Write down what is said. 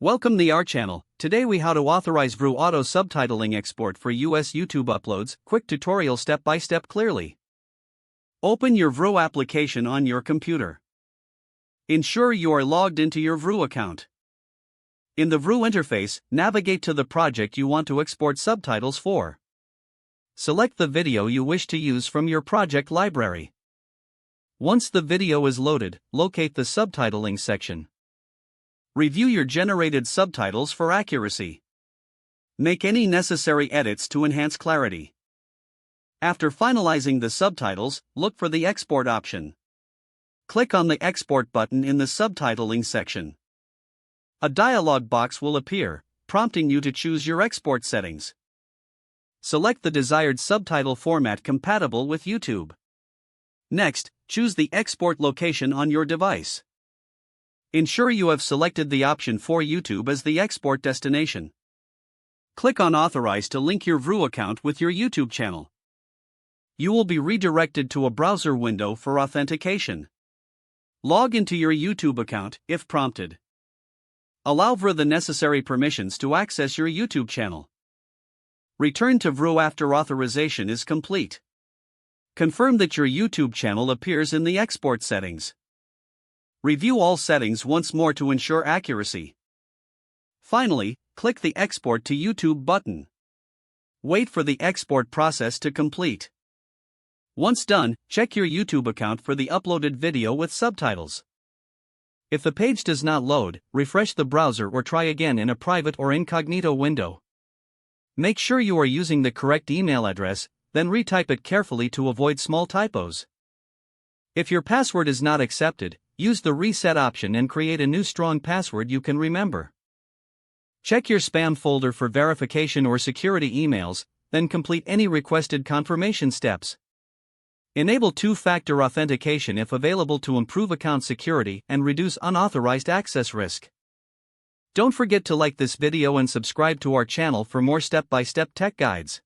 Welcome to our channel. Today we how to authorize Vrew auto subtitling export for US YouTube uploads. Quick tutorial step by step clearly. Open your Vrew application on your computer. Ensure you are logged into your Vrew account. In the Vrew interface, navigate to the project you want to export subtitles for. Select the video you wish to use from your project library. Once the video is loaded, locate the subtitling section. Review your generated subtitles for accuracy. Make any necessary edits to enhance clarity. After finalizing the subtitles, look for the export option. Click on the export button in the subtitling section. A dialog box will appear, prompting you to choose your export settings. Select the desired subtitle format compatible with YouTube. Next, choose the export location on your device. Ensure you have selected the option for YouTube as the export destination. Click on Authorize to link your Vrew account with your YouTube channel. You will be redirected to a browser window for authentication. Log into your YouTube account, if prompted. Allow Vrew the necessary permissions to access your YouTube channel. Return to Vrew after authorization is complete. Confirm that your YouTube channel appears in the export settings. Review all settings once more to ensure accuracy. Finally, click the Export to YouTube button. Wait for the export process to complete. Once done, check your YouTube account for the uploaded video with subtitles. If the page does not load, refresh the browser or try again in a private or incognito window. Make sure you are using the correct email address, then retype it carefully to avoid small typos. If your password is not accepted, use the reset option and create a new strong password you can remember. Check your spam folder for verification or security emails, then complete any requested confirmation steps. Enable two-factor authentication if available to improve account security and reduce unauthorized access risk. Don't forget to like this video and subscribe to our channel for more step-by-step tech guides.